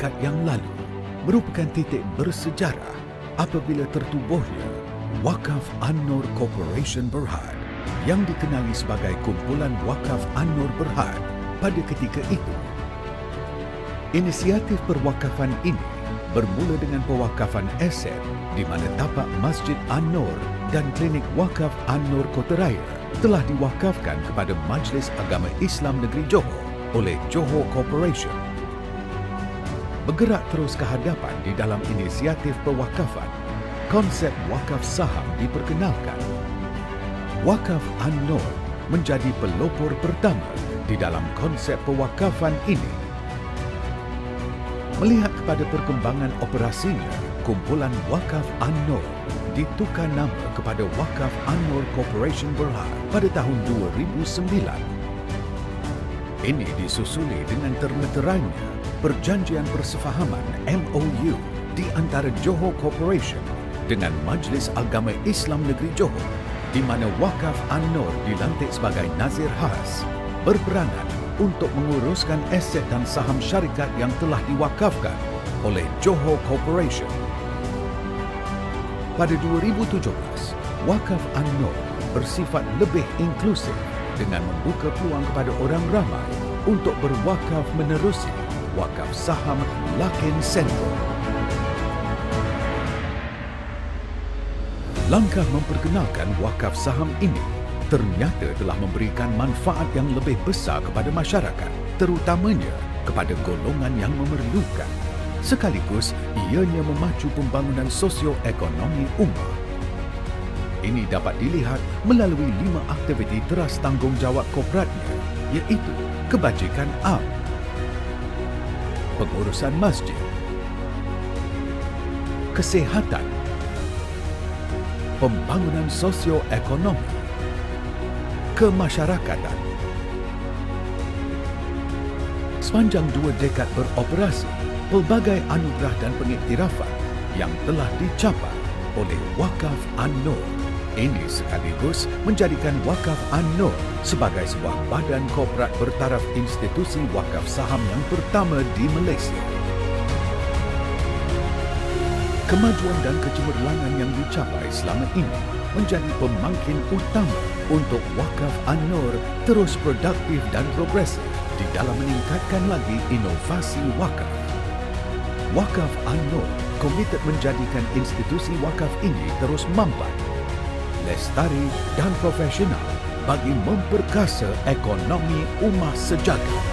dekad yang lalu merupakan titik bersejarah apabila tertubuhnya Wakaf An-Nur Corporation Berhad yang dikenali sebagai Kumpulan Wakaf An-Nur Berhad pada ketika itu. Inisiatif perwakafan ini bermula dengan pewakafan aset di mana tapak Masjid An-Nur dan Klinik Wakaf An-Nur Kota Raya telah diwakafkan kepada Majlis Agama Islam Negeri Johor oleh Johor Corporation. Bergerak terus ke hadapan di dalam inisiatif pewakafan, konsep wakaf saham diperkenalkan. Wakaf An-Nur menjadi pelopor pertama di dalam konsep pewakafan ini. Melihat kepada perkembangan operasinya, Kumpulan Wakaf An-Nur ditukar nama kepada Wakaf An-Nur Corporation Berhad pada tahun 2009. Ini disusuli dengan termeterainya Perjanjian Persefahaman MOU di antara Johor Corporation dengan Majlis Agama Islam Negeri Johor, di mana Wakaf An-Nur dilantik sebagai Nazir Khas, berperanan untuk menguruskan aset dan saham syarikat yang telah diwakafkan oleh Johor Corporation. Pada 2017, Wakaf An-Nur bersifat lebih inklusif dengan membuka peluang kepada orang ramai untuk berwakaf menerusi wakaf saham Lakin Sentral. Langkah memperkenalkan wakaf saham ini ternyata telah memberikan manfaat yang lebih besar kepada masyarakat, terutamanya kepada golongan yang memerlukan. Sekaligus, ianya memacu pembangunan sosioekonomi ummah. Ini dapat dilihat melalui 5 aktiviti teras tanggungjawab korporatnya, iaitu kebajikan am, pengurusan masjid, kesihatan, pembangunan sosioekonomi, kemasyarakatan. Sepanjang 2 dekad beroperasi, pelbagai anugerah dan pengiktirafan yang telah dicapai oleh Wakaf An-Nur ini sekaligus menjadikan Wakaf An-Nur sebagai sebuah badan korporat bertaraf institusi wakaf saham yang pertama di Malaysia. Kemajuan dan kecemerlangan yang dicapai selama ini menjadi pemangkin utama untuk Wakaf An-Nur terus produktif dan progresif di dalam meningkatkan lagi inovasi wakaf. Wakaf An-Nur komited menjadikan institusi wakaf ini terus mampan, lestari dan profesional bagi memperkasa ekonomi ummah sejagat.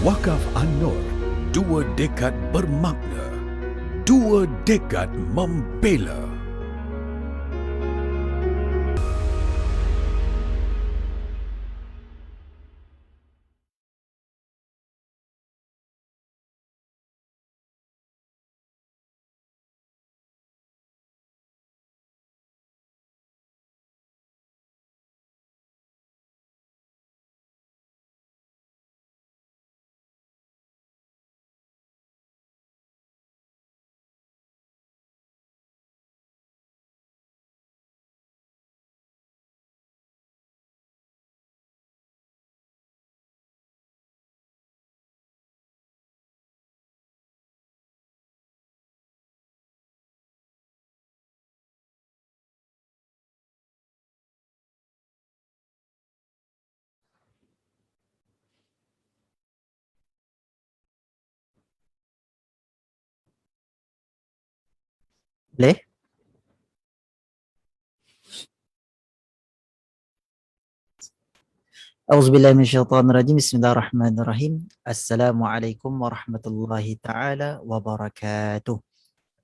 Wakaf An-Nur, 2 dekad bermakna, 2 dekad membela. Boleh? Auzubillahi minasyaitonirrajim. Bismillahirrahmanirrahim. Assalamualaikum warahmatullahi taala wabarakatuh.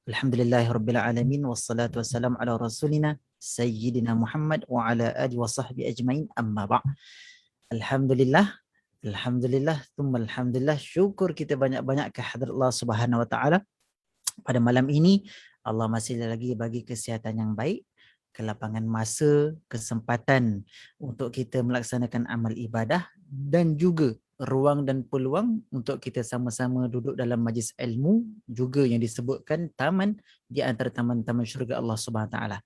Alhamdulillahirabbil alamin wassalatu wassalamu ala rasulina sayyidina Muhammad wa ala alihi wa sahbihi ajmain. Amma ba'. Alhamdulillah, alhamdulillah, thumma alhamdulillah. Syukur kita banyak-banyak ke hadrat Allah Subhanahu wa taala. Pada malam ini Allah masih lagi bagi kesihatan yang baik, kelapangan masa, kesempatan untuk kita melaksanakan amal ibadah dan juga ruang dan peluang untuk kita sama-sama duduk dalam majlis ilmu, juga yang disebutkan taman di antara taman-taman syurga Allah Subhanahu Wa Taala.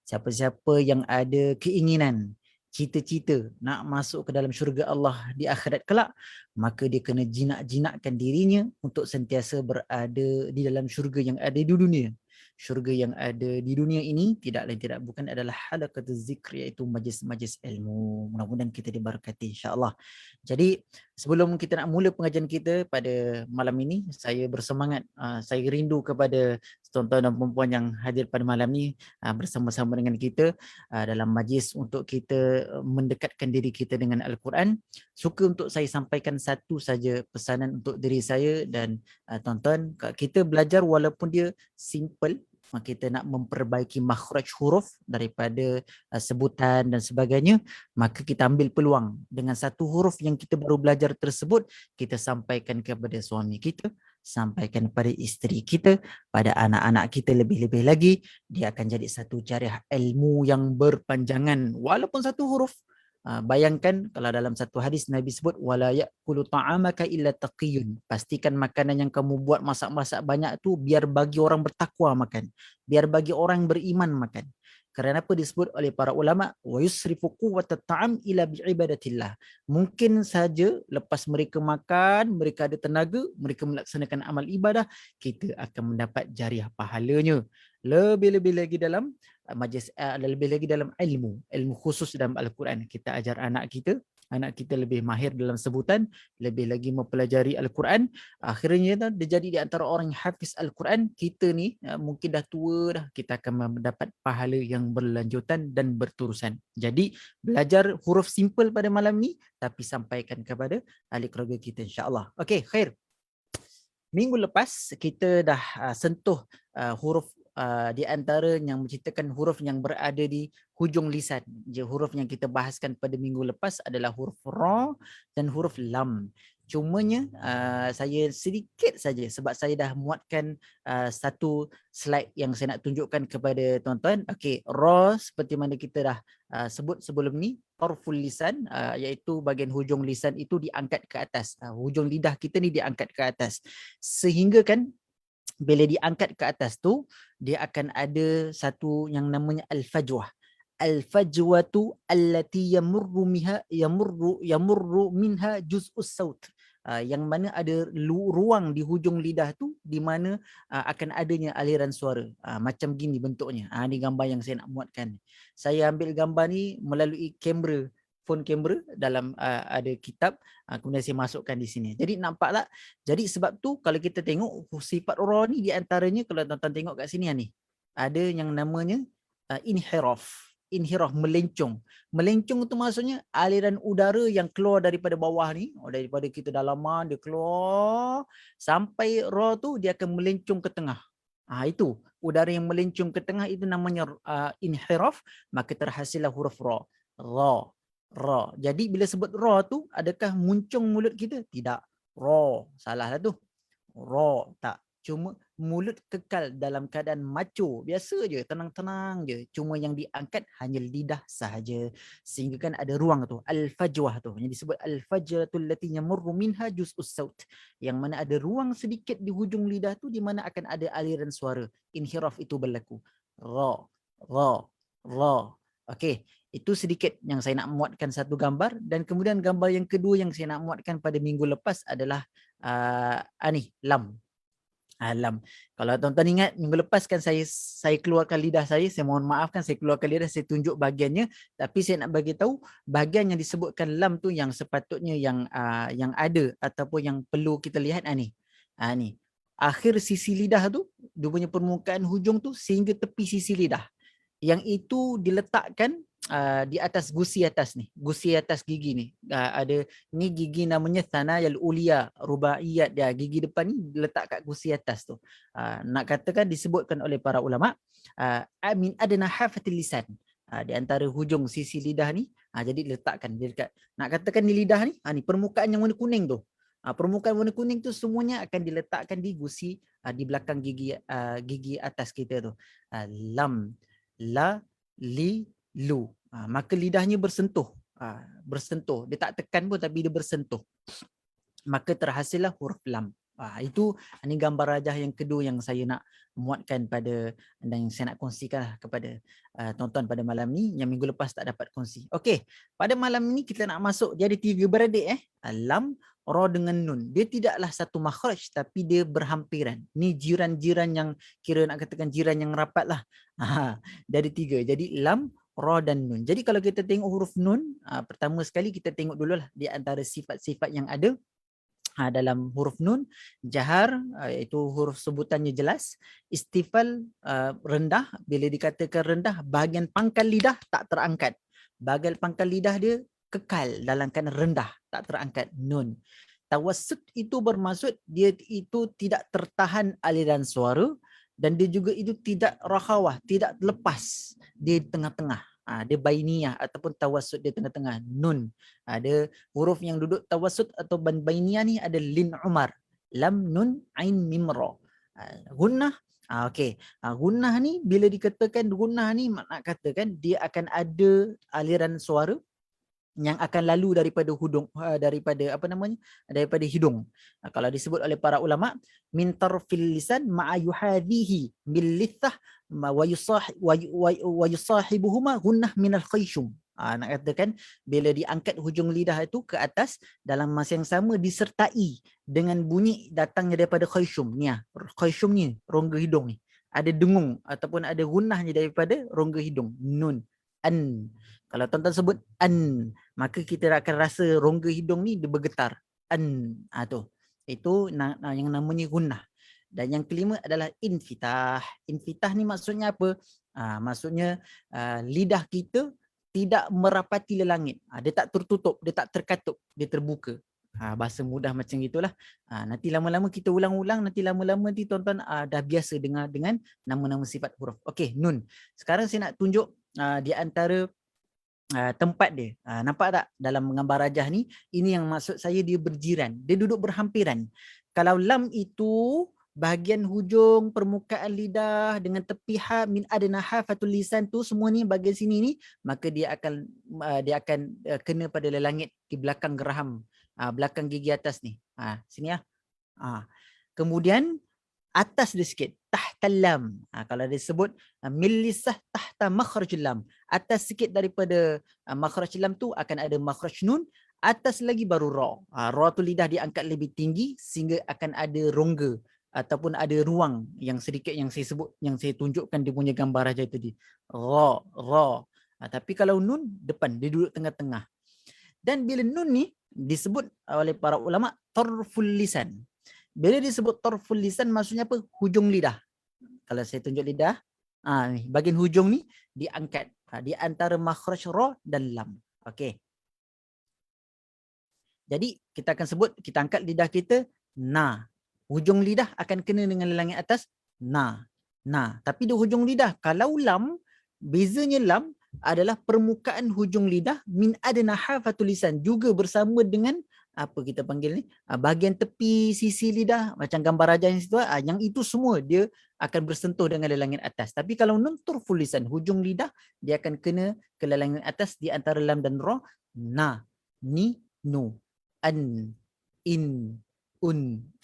Siapa-siapa yang ada keinginan cita-cita nak masuk ke dalam syurga Allah di akhirat kelak, maka dia kena jinak-jinakkan dirinya untuk sentiasa berada di dalam syurga yang ada di dunia. Syurga yang ada di dunia ini tidak lain tidak bukan adalah halaqatuz zikr, iaitu majlis-majlis ilmu. Mudah-mudahan kita diberkati insya-Allah. Jadi sebelum kita nak mula pengajian kita pada malam ini, saya bersemangat, saya rindu kepada tuan-tuan dan puan-puan yang hadir pada malam ni bersama-sama dengan kita dalam majlis untuk kita mendekatkan diri kita dengan Al-Quran. Suka untuk saya sampaikan satu saja pesanan untuk diri saya dan tuan-tuan, kita belajar walaupun dia simple, kita nak memperbaiki makhraj huruf daripada sebutan dan sebagainya, maka kita ambil peluang dengan satu huruf yang kita baru belajar tersebut, kita sampaikan kepada suami kita, sampaikan kepada isteri kita, pada anak-anak kita, lebih-lebih lagi dia akan jadi satu jariah ilmu yang berpanjangan walaupun satu huruf. Bayangkan kalau dalam satu hadis Nabi sebut wala ya'kulu ta'amaka illa taqiyun, pastikan makanan yang kamu buat masak-masak banyak tu biar bagi orang bertakwa makan, biar bagi orang beriman makan. Kerana apa disebut oleh para ulama wa yusrifu quwwatat ta'am ila bi'ibadatillah. Mungkin saja lepas mereka makan, mereka ada tenaga, mereka melaksanakan amal ibadah, kita akan mendapat jariah pahalanya. Lebih-lebih lagi dalam majlis, lebih lagi dalam ilmu khusus dalam Al-Quran. Kita ajar anak kita lebih mahir dalam sebutan, lebih lagi mempelajari Al-Quran. Akhirnya dia jadi di antara orang yang hafiz Al-Quran. Kita ni mungkin dah tua dah, kita akan mendapat pahala yang berlanjutan dan berterusan. Jadi belajar huruf simple pada malam ni, tapi sampaikan kepada ahli keluarga kita insya-Allah. Okey, khair. Minggu lepas kita dah sentuh huruf di antara yang menceritakan huruf yang berada di hujung lisan. Huruf yang kita bahaskan pada minggu lepas adalah huruf ra dan huruf lam. Cumanya saya sedikit saja sebab saya dah muatkan satu slide yang saya nak tunjukkan kepada tuan-tuan. Okey, ra seperti mana kita dah sebut sebelum ni, tarful lisan, iaitu bahagian hujung lisan itu diangkat ke atas. Hujung lidah kita ni diangkat ke atas. Sehingga kan bila diangkat ke atas tu, dia akan ada satu yang namanya al-fajwah. Al-fajwatu allati yamurru minha juz'us saut. Yang mana ada ruang di hujung lidah tu di mana akan adanya aliran suara. Macam gini bentuknya. Ni gambar yang saya nak muatkan. Saya ambil gambar ni melalui kamera, phone camera dalam ada kitab, kemudian saya masukkan di sini. Jadi nampak tak? Jadi sebab tu kalau kita tengok sifat ra ni di antaranya, kalau tuan-tuan tengok kat sini ni, ada yang namanya inhiraf. Inhiraf, melencong. Melencong itu maksudnya aliran udara yang keluar daripada bawah ni, daripada kita dalaman, dia keluar sampai ra tu dia akan melencong ke tengah. Itu udara yang melencong ke tengah itu namanya inhiraf, maka terhasillah huruf ra. Ra. Jadi bila sebut ra tu, adakah muncung mulut kita? Tidak. Ra. Salah lah tu. Ra. Tak. Cuma mulut kekal dalam keadaan maco. Biasa je. Tenang-tenang je. Cuma yang diangkat hanya lidah sahaja. Sehingga kan ada ruang tu. Al-fajwah tu. Yang disebut al-fajratul lati yamurru minha juz'us saut. Yang mana ada ruang sedikit di hujung lidah tu di mana akan ada aliran suara. Inhiraf itu berlaku. Ra. Okey. Itu sedikit yang saya nak muatkan satu gambar, dan kemudian gambar yang kedua yang saya nak muatkan pada minggu lepas adalah ni lam. Lam. Kalau tuan-tuan ingat minggu lepas kan saya keluarkan lidah saya mohon maafkan, saya keluarkan lidah, saya tunjuk bahagiannya, tapi saya nak bagi tahu bahagian yang disebutkan lam tu yang sepatutnya yang ada ataupun yang perlu kita lihat ni. Ni. Akhir sisi lidah tu, dia punya permukaan hujung tu sehingga tepi sisi lidah. Yang itu diletakkan di atas gusi atas ni, gusi atas gigi ni. Ada ni gigi namanya thanayal ulia rubaiyat dia, gigi depan ni letak kat gusi atas tu. Nak katakan disebutkan oleh para ulama min adna hafatil lisan, di antara hujung sisi lidah ni, jadi diletakkan dia dekat, nak katakan ni lidah ni, ni permukaan yang warna kuning tu. Permukaan warna kuning tu semuanya akan diletakkan di gusi di belakang gigi atas kita tu. Lam, la, li, lu. Maka lidahnya bersentuh. Dia tak tekan pun tapi dia bersentuh. Maka terhasillah huruf lam. Itu ini gambar rajah yang kedua yang saya nak muatkan pada dan yang saya nak kongsikan kepada tuan-tuan pada malam ni yang minggu lepas tak dapat kongsi. Okey, pada malam ni kita nak masuk, dia ada 3 beradik lam, ra dengan nun. Dia tidaklah satu makhraj tapi dia berhampiran. Ni jiran-jiran yang kira nak katakan jiran yang rapat lah. Dia ada 3. Jadi lam, ra dan nun. Jadi kalau kita tengok huruf nun, pertama sekali kita tengok dululah di antara sifat-sifat yang ada dalam huruf nun. Jahar, iaitu huruf sebutannya jelas. Istifal, rendah. Bila dikatakan rendah, bahagian pangkal lidah tak terangkat. Bahagian pangkal lidah dia kekal dalam keadaan rendah, tak terangkat. Nun. Tawassut itu bermaksud dia itu tidak tertahan aliran suara, dan dia juga itu tidak rakhawah, tidak lepas di tengah-tengah. Dia bainiyah ataupun tawassut di tengah-tengah. Nun. Ada huruf yang duduk tawassut atau bainiyah ni ada lin umar. Lam, nun, ain, mim, ra. Gunnah. Okey. Gunnah ni bila dikatakan gunnah ni nak katakan dia akan ada aliran suara yang akan lalu daripada hudung, daripada hidung. Kalau disebut oleh para ulama, min tarfil lisan ma'a yuhadhihi bil lithah wa yusahibuhuma gunnah minal khayshum. Nak katakan bila diangkat hujung lidah itu ke atas, dalam masa yang sama disertai dengan bunyi datangnya daripada khayshum ni. Khayshum ni rongga hidung ni. Ada dengung ataupun ada gunnahnya daripada rongga hidung. Nun, an. Kalau tuan-tuan sebut an, maka kita akan rasa rongga hidung ni dia bergetar. An, tu. Itu yang namanya gunnah. Dan yang kelima adalah infitah. Infitah ni maksudnya apa? Maksudnya lidah kita tidak merapati lelangit. Dia tak tertutup, dia tak terkatup, dia terbuka. Bahasa mudah macam itulah. Nanti lama-lama kita ulang-ulang, nanti lama-lama nanti tuan-tuan dah biasa dengar dengan nama-nama sifat huruf. Okey, nun. Sekarang saya nak tunjuk di antara tempat dia. Nampak tak dalam gambar rajah ni? Ini yang maksud saya dia berjiran. Dia duduk berhampiran. Kalau lam itu bahagian hujung permukaan lidah dengan tepi ha min adna hafatul lisan tu semua ni bahagian sini ni, maka dia akan kena pada langit di belakang geraham, belakang gigi atas ni. Sini ya. Kemudian atas dia sikit, tahtal lam. Kalau dia sebut millisah tahta makhrajul lam, atas sikit daripada makhraj lam tu akan ada makhraj nun, atas lagi baru ra. Ra tu lidah diangkat lebih tinggi sehingga akan ada rongga ataupun ada ruang yang sedikit yang saya sebut, yang saya tunjukkan dia punya gambar aja tadi. Ra. Tapi kalau nun depan, dia duduk tengah-tengah. Dan bila nun ni disebut oleh para ulama tarful lisan. Bila disebut tarful lisan maksudnya apa? Hujung lidah. Kalau saya tunjuk lidah, bahagian hujung ni diangkat di antara makhraj ra dan lam. Okey. Jadi kita akan sebut, kita angkat lidah kita na. Hujung lidah akan kena dengan langit atas na. Tapi di hujung lidah kalau lam, bezanya lam adalah permukaan hujung lidah min adna hafatul lisan, juga bersama dengan apa kita panggil ni, bahagian tepi sisi lidah macam gambar rajah yang situ, yang itu semua dia akan bersentuh dengan langit atas. Tapi kalau nun turful lisan, hujung lidah dia akan kena ke langit atas di antara lam dan ra. Na, ni, nu, an, in, un.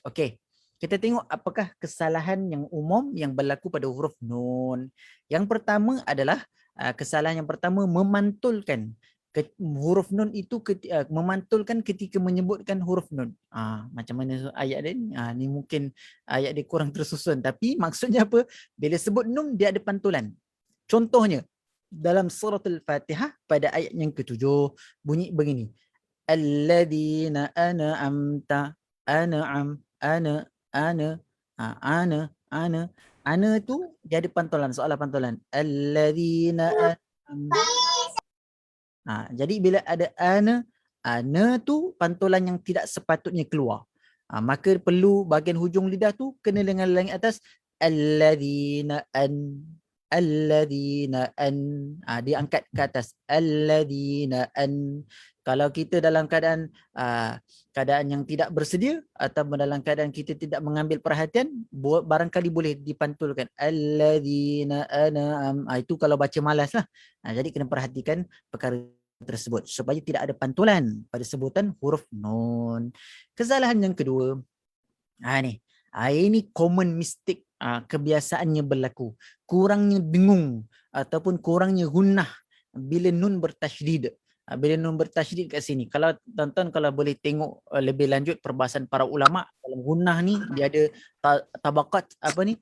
Okey. Kita tengok apakah kesalahan yang umum yang berlaku pada huruf nun. Yang pertama adalah kesalahan yang pertama memantulkan huruf nun itu memantulkan ketika menyebutkan huruf nun. Macam mana ayat dia ni? Ni mungkin ayat dia kurang tersusun, tapi maksudnya apa? Bila sebut nun dia ada pantulan. Contohnya dalam surah Al-Fatihah pada ayat yang ke-7 bunyi begini. Alladzina an'amta an'am ana tu dia ada pantulan, soalan pantulan. Alladzina jadi bila ada ana tu pantulan yang tidak sepatutnya keluar. Maka perlu bahagian hujung lidah tu kena dengan langit atas. Alladzina dia angkat ke atas. Alladzina an. Kalau kita dalam keadaan yang tidak bersedia atau dalam keadaan kita tidak mengambil perhatian, barangkali boleh dipantulkan alladzina an'am. Itu kalau baca malaslah. Jadi kena perhatikan perkara tersebut supaya tidak ada pantulan pada sebutan huruf nun. Kesalahan yang kedua, Ni. Ini common mistake kebiasaannya berlaku. Kurangnya dengung ataupun kurangnya gunnah bila nun bertasydid. Bila nun bertasydid kat sini. Kalau tuan-tuan kalau boleh tengok lebih lanjut perbahasan para ulama dalam gunnah ni dia ada tabaqat apa ni?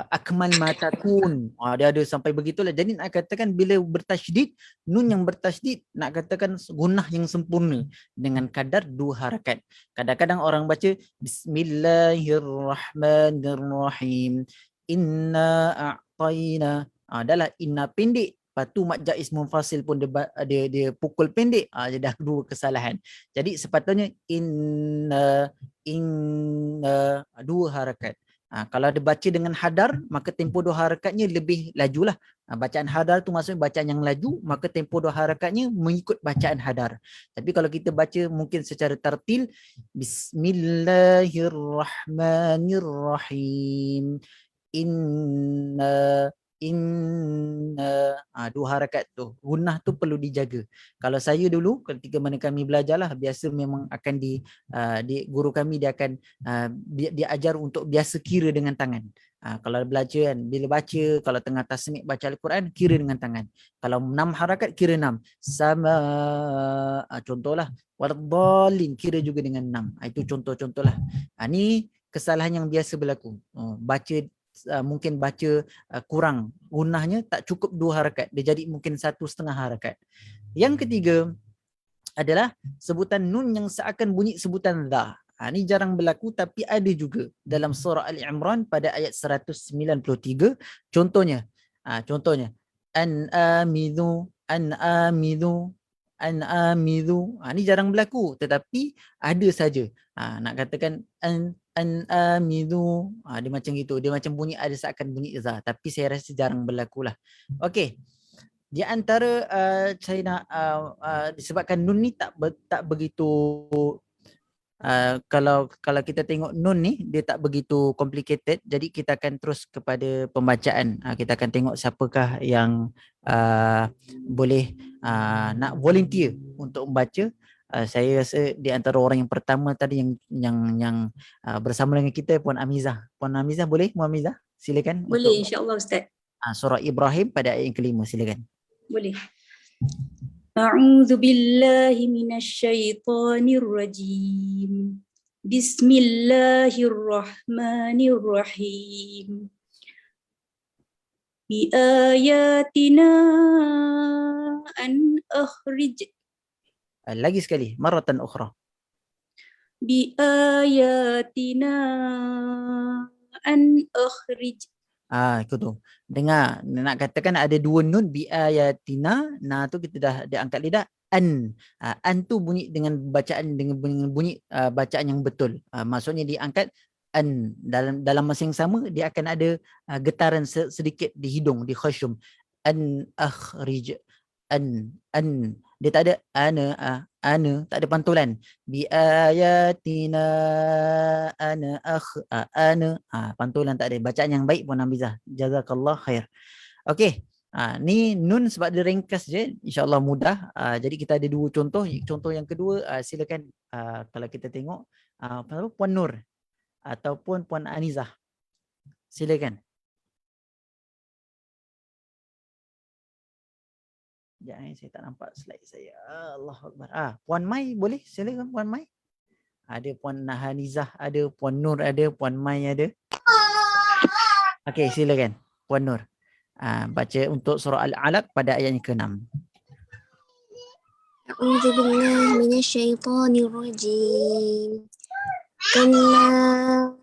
Akmal matakun. Dia ada sampai begitulah. Jadi nak katakan bila bertasydid, nun yang bertasydid nak katakan gunnah yang sempurna dengan kadar 2 harakat. Kadang-kadang orang baca Bismillahirrahmanirrahim. Inna a'tayna. Adalah inna pendek. Lepas tu mat jaiz munfasil pun dia pukul pendek. Dia dah 2 kesalahan. Jadi sepatutnya inna 2 harakat. Kalau dia baca dengan hadar, maka tempoh 2 harakatnya lebih lajulah. Bacaan hadar tu maksudnya bacaan yang laju, maka tempoh 2 harakatnya mengikut bacaan hadar. Tapi kalau kita baca mungkin secara tartil, Bismillahirrahmanirrahim. Inna 2 harakat tu. Gunnah tu perlu dijaga. Kalau saya dulu ketika mana kami belajarlah, biasa memang akan di guru kami dia akan dia ajar untuk biasa kira dengan tangan. Kalau belajar kan, bila baca, kalau tengah tasmi' baca Al-Quran, kira dengan tangan. Kalau 6 harakat, kira 6. Sama, contohlah, wardhalin, kira juga dengan 6. Itu contoh-contohlah. Ni kesalahan yang biasa berlaku. Baca mungkin baca kurang, gunnahnya tak cukup 2 harakat. Dia jadi mungkin 1,5 harakat. Yang ketiga adalah sebutan nun yang seakan bunyi sebutan dha. Ini jarang berlaku tapi ada juga dalam surah Ali Imran pada ayat 193. Contohnya, an amidhu ini jarang berlaku tetapi ada saja. Nak katakan an amidhu, dia macam gitu, dia macam bunyi ada seakan bunyi za, tapi saya rasa jarang berlaku lah. Okey. Di antara saya nak disebabkan nun ni tak begitu kalau kita tengok nun ni dia tak begitu complicated, jadi kita akan terus kepada pembacaan. Kita akan tengok siapakah yang boleh nak volunteer untuk membaca. Saya rasa di antara orang yang pertama tadi yang bersama dengan kita Puan Amizah. Puan Amizah boleh? Puan Amizah, silakan. Boleh, insya-Allah Ustaz. Surah Ibrahim pada ayat yang kelima, silakan. Boleh. A'udzu billahi minasyaitonir rajim. Bismillahirrahmanirrahim. Bi ayatina an akhrij. Lagi sekali, maratan ukhra. Bi ayatina an akhrij. Itu tu. Dengar, nak katakan ada 2 nun bi ayatina, tu kita dah angkat lidah an. An tu bunyi dengan bacaan dengan bunyi bacaan yang betul. Maksudnya diangkat an, dalam masa yang sama dia akan ada getaran sedikit di hidung, di khasyum. An akhrij, an. Dia tak ada ana, tak ada pantulan. Bi ayatina ana, pantulan tak ada. Bacaan yang baik Puan Amizah. Jazakallah khair. Okey. Ni nun sebab dia ringkas je, insya-Allah mudah. Jadi kita ada 2 contoh. Contoh yang kedua, silakan kalau kita tengok Puan Nur ataupun Puan Anizah. Silakan. Sekejap, saya tak nampak slide saya. Allahu Akbar. Puan Mai boleh? Silakan Puan Mai. Ada Puan Nahanizah, ada Puan Nur, ada Puan Mai ada. Okey, silakan Puan Nur. Baca untuk surah Al-Alaq pada ayat yang ke-6. A'udzu billahi minasyaitonir rajim. Kalla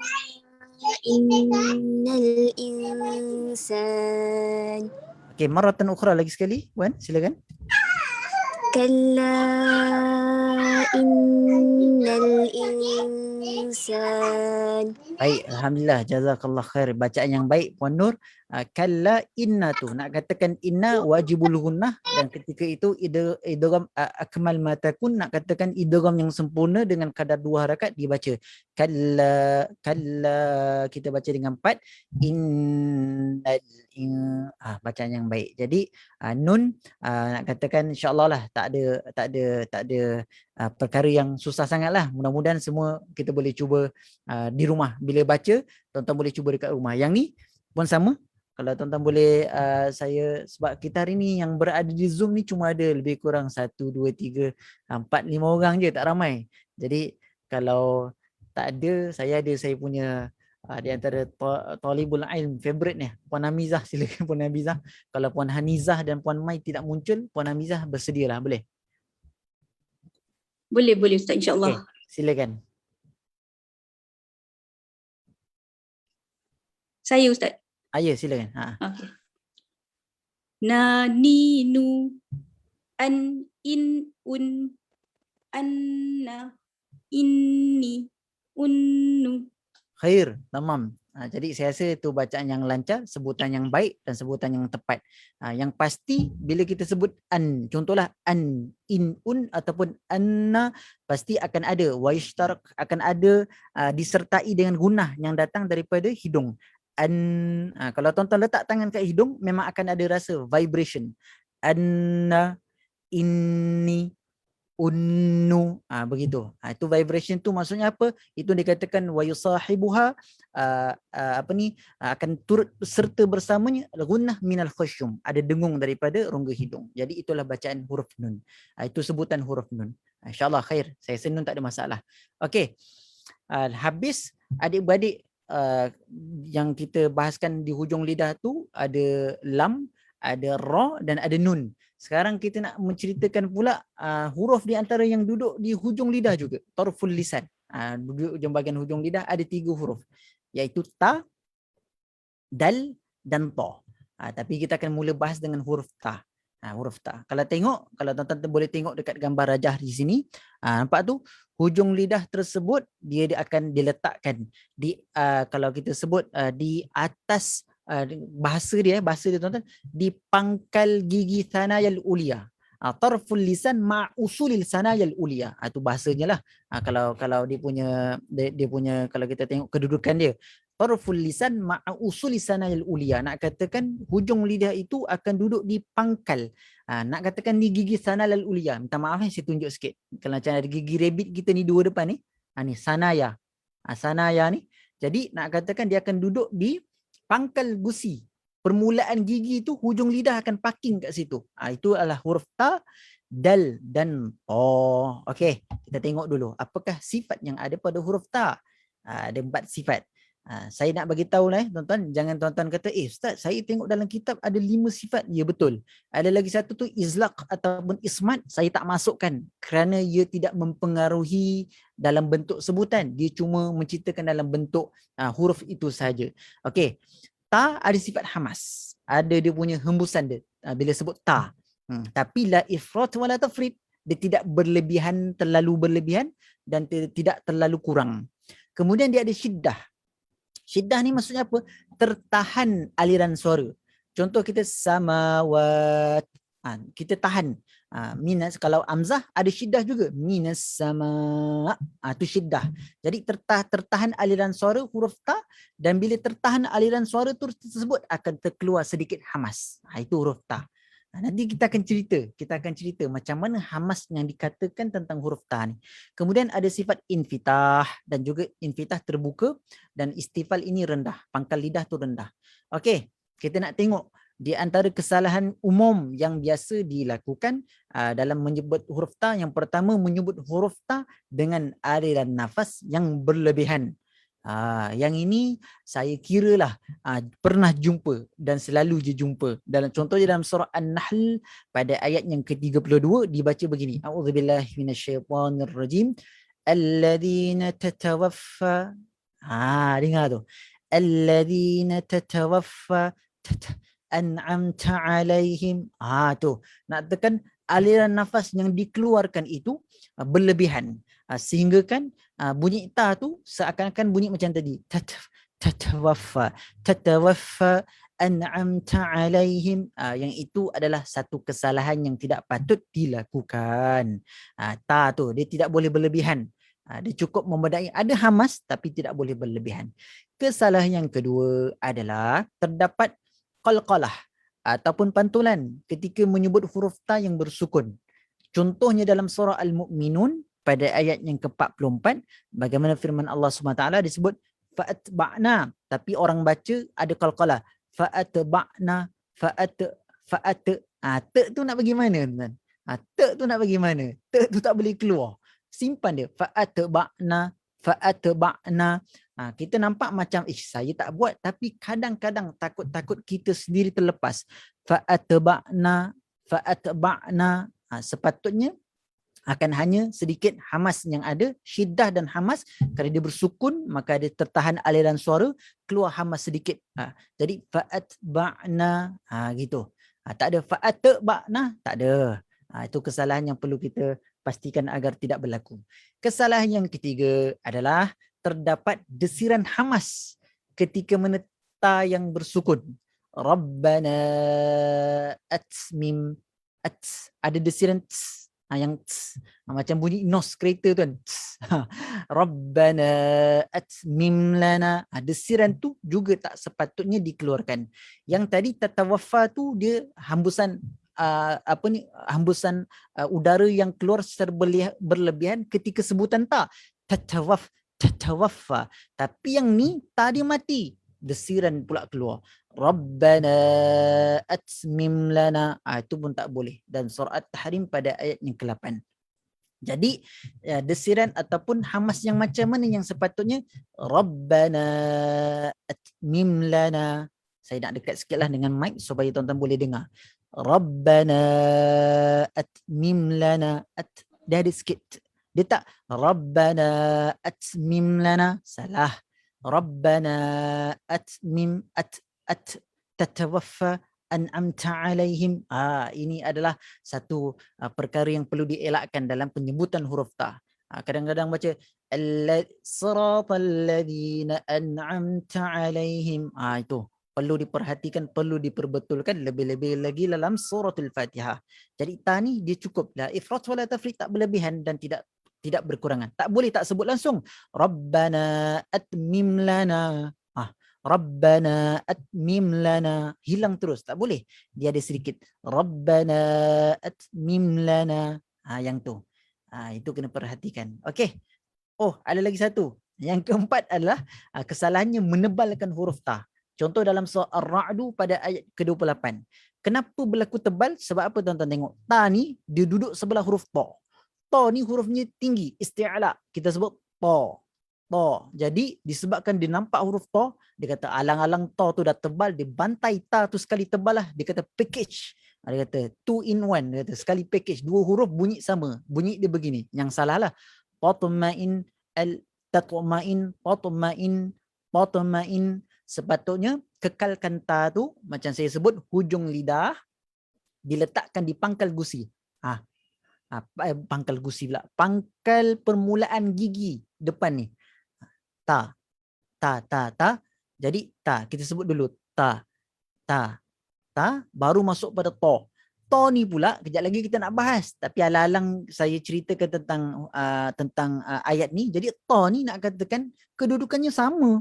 innal insan. Okey, maratan ukhra lagi sekali, Puan, silakan. Kalla innal insan. Baik, alhamdulillah, jazakallah khair. Bacaan yang baik Puan Nur. Kalla inna tu, nak katakan inna wajibul gunnah, dan ketika itu idgham akmal ma takun, nak katakan idgham yang sempurna dengan kadar 2 harakat dibaca. Kalla kita baca dengan 4. Bacaan yang baik. Jadi nun nak katakan insya-Allah lah tak ada perkara yang susah sangatlah. Mudah-mudahan semua kita boleh cuba di rumah. Bila baca, tuan-tuan boleh cuba dekat rumah. Yang ni pun sama. Kalau tuan-tuan boleh, saya, sebab kita hari ni yang berada di Zoom ni cuma ada lebih kurang 1, 2, 3, 4, 5 orang je, tak ramai. Jadi kalau tak ada, saya punya di antara talibul ilm favorite ni, Puan Hamizah. Silakan Puan Hamizah. Kalau Puan Hanizah dan Puan Mai tidak muncul, Puan Hamizah bersedialah, boleh? Boleh Ustaz, Okey, insya-Allah. silakan. Saya Ustaz. Ya, silakan. Okey. Na, ni, nu, an, in, un, anna, inni, unnu. Khair, tamam. Jadi saya rasa itu bacaan yang lancar, sebutan yang baik dan sebutan yang tepat. Yang pasti bila kita sebut an, contohlah an, in, un ataupun anna, pasti akan ada waishtarak, akan ada disertai dengan gunnah yang datang daripada hidung. An, kalau tuan-tuan letak tangan kat hidung, memang akan ada rasa vibration. Anna, inni, unnu, begitu. Itu vibration tu maksudnya apa? Itu dikatakan wa yusahibuha, akan turut serta bersamanya gunnah minal khusyum, ada dengung daripada rongga hidung. Jadi itulah bacaan huruf nun. Itu sebutan huruf nun. InsyaAllah khair. Saya rasa nun tak ada masalah. Okey. Habis adik-beradik, yang kita bahaskan di hujung lidah tu ada lam, ada ra dan ada nun. Sekarang kita nak menceritakan pula huruf di antara yang duduk di hujung lidah juga, tarful lisan. Duduk di bahagian hujung lidah ada 3 huruf, iaitu ta, dal dan ta. Tapi kita akan mula bahas dengan huruf ta. Huruf ta. Kalau tuan-tuan boleh tengok dekat gambar rajah di sini, nampak tu hujung lidah tersebut dia akan diletakkan di, kalau kita sebut di atas, bahasa dia tuan-tuan, di pangkal gigi sanayal ulia. Tarful lisan ma'usulil sanayal ulia. Itu bahasanya lah. Kalau dia punya kalau kita tengok kedudukan dia, tarful lisan ma'usulil sanayal ulia, nak katakan hujung lidah itu akan duduk di pangkal. Nak katakan di gigi sanayal ulia. Minta maaf saya tunjuk sikit. Kalau macam ada gigi rabbit kita ni 2 depan ni. Ni sanaya. Sanaya ni. Jadi nak katakan dia akan duduk di pangkal gusi. Permulaan gigi tu hujung lidah akan parking kat situ. Itu adalah huruf ta, dal dan ta. Okey, kita tengok dulu apakah sifat yang ada pada huruf ta. Ada 4 sifat. Saya nak bagi tahu lah tuan-tuan, jangan tuan-tuan kata ustaz saya tengok dalam kitab ada 5 sifat. Ya betul. Ada lagi satu tu izlaq ataupun ismat, saya tak masukkan kerana ia tidak mempengaruhi dalam bentuk sebutan, dia cuma menceritakan dalam bentuk huruf itu sahaja. Okey. Ta ada sifat hamas, ada dia punya hembusan dia bila sebut ta. Tapi la ifrat wala tafrit, dia tidak berlebihan, terlalu berlebihan dan tidak terlalu kurang. Kemudian dia ada syiddah. Syiddah ni maksudnya apa? Tertahan aliran suara. Contoh kita samawat, kita tahan. Minas, kalau amzah ada syiddah juga, minas sama, itu syiddah. Jadi tertahan aliran suara huruf ta, dan bila tertahan aliran suara tersebut akan terkeluar sedikit hamas. Itu huruf ta. Nanti kita akan cerita macam mana hamas yang dikatakan tentang huruf ta ni. Kemudian ada sifat infitah, dan juga infitah terbuka, dan istifal ini rendah, pangkal lidah tu rendah. Okey, kita nak tengok di antara kesalahan umum yang biasa dilakukan dalam menyebut huruf ta. Yang pertama, menyebut huruf ta dengan aliran nafas yang berlebihan. Yang ini saya kiralah pernah jumpa dan selalu je jumpa. Contohnya dalam surah An-Nahl pada ayat yang ke-32 dibaca begini. A'udzubillahi minasyaitonirrajim. Alladzina tatawaffa. Dengar tu. Alladzina tatawaffa an'amta alaihim. Tu nak tekan aliran nafas yang dikeluarkan itu berlebihan, sehingga kan bunyi ta tu seakan-akan bunyi macam tadi, tatawaffa an'amta alaihim. Yang itu adalah satu kesalahan yang tidak patut dilakukan. Ta tu dia tidak boleh berlebihan. Dia cukup memadai, ada hamas tapi tidak boleh berlebihan. Kesalahan yang kedua adalah terdapat qalqalah ataupun pantulan ketika menyebut huruf ta yang bersukun. Contohnya dalam surah Al-Mu'minun pada ayat yang ke-44, bagaimana firman Allah SWT disebut fa'atba'na, tapi orang baca ada qalqalah, fa'atba'na, fa'at, te tu nak bagi mana tuan? Te tu nak bagi mana? Te tu tak boleh keluar. Simpan dia. Fa'atba'na. Kita nampak macam saya tak buat, tapi kadang-kadang takut-takut kita sendiri terlepas. Fa'atba'na. Sepatutnya akan hanya sedikit hamas yang ada, syiddah dan hamas. Kalau dia bersukun, maka dia tertahan aliran suara, keluar hamas sedikit. Jadi fa'atba'na, gitu. Tak ada fa'atba'na, tak ada. Itu kesalahan yang perlu kita pastikan agar tidak berlaku. Kesalahan yang ketiga adalah terdapat desiran hamas ketika meneta yang bersukun. Rabbana atmim, ada desiran yang macam bunyi nos kereta tu kan. Rabbana atmim lana. Desiran tu juga tak sepatutnya dikeluarkan. Yang tadi tatawaffa tu dia hembusan hembusan udara yang keluar secara berlebihan ketika sebutan ta. Tatawaffa. Tapi yang ni ta dia mati. Desiran pula keluar. Rabbana atmim lana. Itu pun tak boleh. Dan surah At-Tahrim pada ayat yang ke-8. Jadi desiran ataupun hamas yang macam mana yang sepatutnya? Rabbana atmim lana. Saya nak dekat sikitlah dengan mic supaya tuan-tuan boleh dengar. Rabbana atmim lana. Dia ada sikit. Dia tak Rabbana atmim lana. Salah. Rabbana atmim tatawaffa an'amta alaihim. Ini adalah satu perkara yang perlu dielakkan dalam penyebutan huruf ta. Kadang-kadang baca siratal ladzina an'amta alaihim. Itu perlu diperhatikan, perlu diperbetulkan, lebih-lebih lagi dalam suratul Fatihah. Jadi ta ni dia cukup la ifrat wala tafrit, tak berlebihan dan tidak berkurangan. Tak boleh tak sebut langsung Rabbana atmim lana. Rabbana atmim lana. Hilang terus, tak boleh. Dia ada sedikit Rabbana atmim lana. Yang tu. Itu kena perhatikan. Okey. Ada lagi satu. Yang keempat adalah kesalahannya menebalkan huruf ta. Contoh dalam surah Ar-Ra'du pada ayat ke-28. Kenapa berlaku tebal? Sebab apa tuan-tuan tengok? Ta ni dia duduk sebelah huruf ta. Ta ni hurufnya tinggi, isti'ala. Kita sebut ta. Ta. Jadi disebabkan dia nampak huruf ta, dia kata alang-alang ta tu dah tebal, dia bantai ta tu sekali tebal lah. Dia kata package. Dia kata 2 in 1. Dia kata sekali package. 2 huruf bunyi sama. Bunyi dia begini. Yang salah lah. Tatma'in, tatma'in. Sepatutnya kekalkan ta tu, macam saya sebut, hujung lidah diletakkan di pangkal gusi. Pangkal gusi pula. Pangkal permulaan gigi depan ni. Ta. Jadi ta. Kita sebut dulu. Ta. Baru masuk pada ta. Ta ni pula, kejap lagi kita nak bahas. Tapi alang-alang saya ceritakan tentang ayat ni. Jadi ta ni nak katakan kedudukannya sama.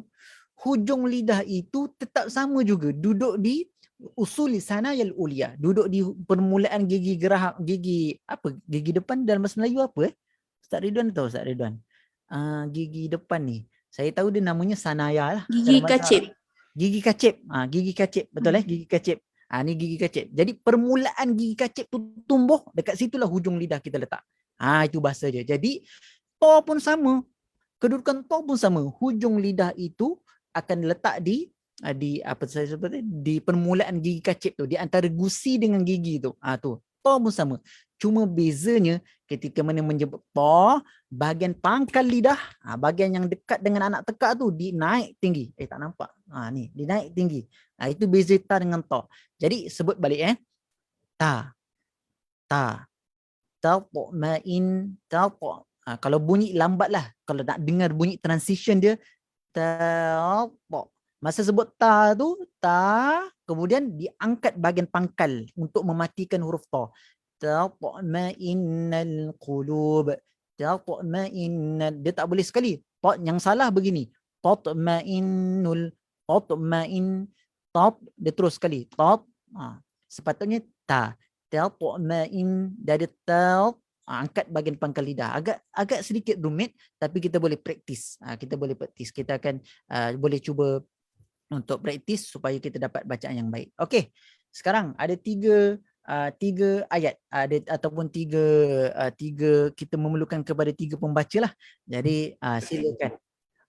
Hujung lidah itu tetap sama juga. Duduk di usul lisanayal ulia. Duduk di permulaan gigi geraham, gigi depan dalam bahasa Melayu apa? Ustaz Ridwan tahu Ustaz Ridwan? Gigi depan ni. Saya tahu dia namanya sanaya lah. Gigi kacip. Gigi kacip. Gigi kacip. Betul gigi kacip. Ni gigi kacip. Jadi permulaan gigi kacip tu tumbuh, dekat situlah hujung lidah kita letak. Itu bahasa dia. Jadi ta pun sama. Kedudukan ta pun sama. Hujung lidah itu akan letak di apa saya sebut di permulaan gigi kacip tu, di antara gusi dengan gigi tu. Tu ta pun sama. Cuma bezanya ketika mana menyebut ta, bahagian pangkal lidah, bahagian yang dekat dengan anak tekak tu dinaik tinggi. Tak nampak. Ni dinaik tinggi. Itu beza ta dengan ta. Jadi sebut balik ta. Tatma'in. Kalau bunyi lambat lah. Kalau nak dengar bunyi transition dia, ta. Masa sebut ta tu, ta, kemudian diangkat bahagian pangkal untuk mematikan huruf ta. Tatma'innal qulub. Tatma'innal. Dia tak boleh sekali. Yang salah begini. Tatma'innul. Tatma'in. Dia terus sekali. Sepatutnya ta. Tatma'in. Dia ada ta. angkat bahagian pangkal lidah. Agak sedikit rumit, tapi kita boleh praktis. Kita boleh praktis. Kita akan boleh cuba untuk praktis supaya kita dapat bacaan yang baik. Okey. Sekarang ada tiga ayat ataupun tiga kita memerlukan kepada tiga pembaca lah. Jadi silakan.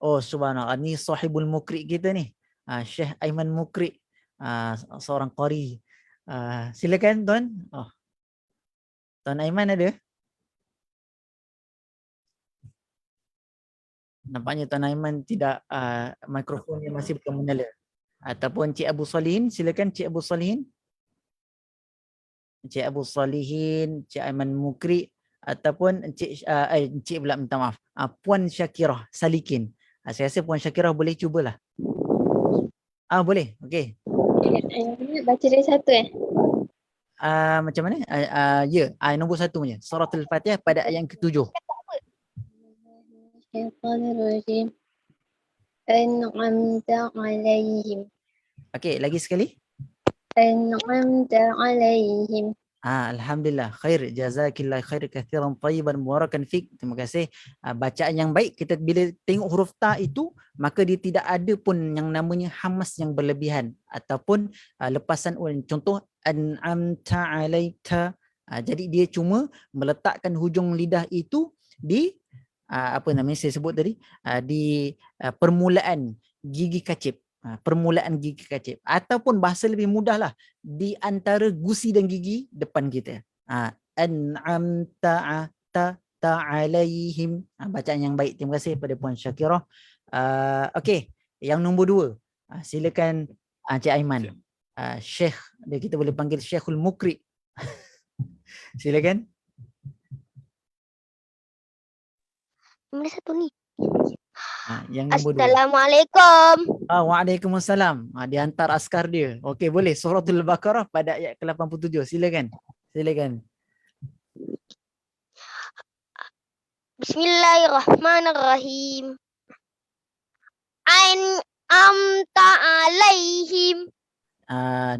Oh subhanallah, ni sahibul mukri kita ni. Syekh Aiman Mukri, seorang qari. Silakan tuan. Oh, Tuan Aiman ada? Nampaknya Tuan Aiman tidak, mikrofonnya masih belum menyala. Ataupun Cik Abu Salihin, silakan Cik Abu Salihin. Cik Abu Salihin, Cik Aiman Mukri, ataupun Cik pula, minta maaf, Puan Syakirah Salikin. Saya rasa Puan Syakirah boleh cubalah. Boleh. Okey. Baca dari satu Macam mana? Ya, nombor 1 punya. Suratul Fatihah pada ayat yang ke-7. Syaitanirrajim. An'amta alaihim. Okey, lagi sekali. An'amta alaihim. Alhamdulillah, khair, jazakillah khair kathiran tayyiban mubarakan fik. Terima kasih. Bacaan yang baik, kita bila tengok huruf ta itu, maka dia tidak ada pun yang namanya hamas yang berlebihan ataupun lepasan ulun. Contoh an'amta alaika. Jadi dia cuma meletakkan hujung lidah itu di apa namanya saya sebut tadi, di permulaan gigi kacip. Permulaan gigi kacip, ataupun bahasa lebih mudahlah, di antara gusi dan gigi depan kita. An'amta alaihim. Bacaan yang baik. Terima kasih kepada Puan Syakirah. Okey, yang nombor 2. Silakan Cik Aiman. Syekh, kita boleh panggil Syekhul Mukri. Silakan. Nombor 1 ni. Yang nombor 2. Assalamualaikum. Waalaikumsalam. Dia hantar askar dia. Okey, boleh. Suratul Baqarah pada ayat ke-87. Silakan. Silakan. Bismillahirrahmanirrahim. An'amta alaihim.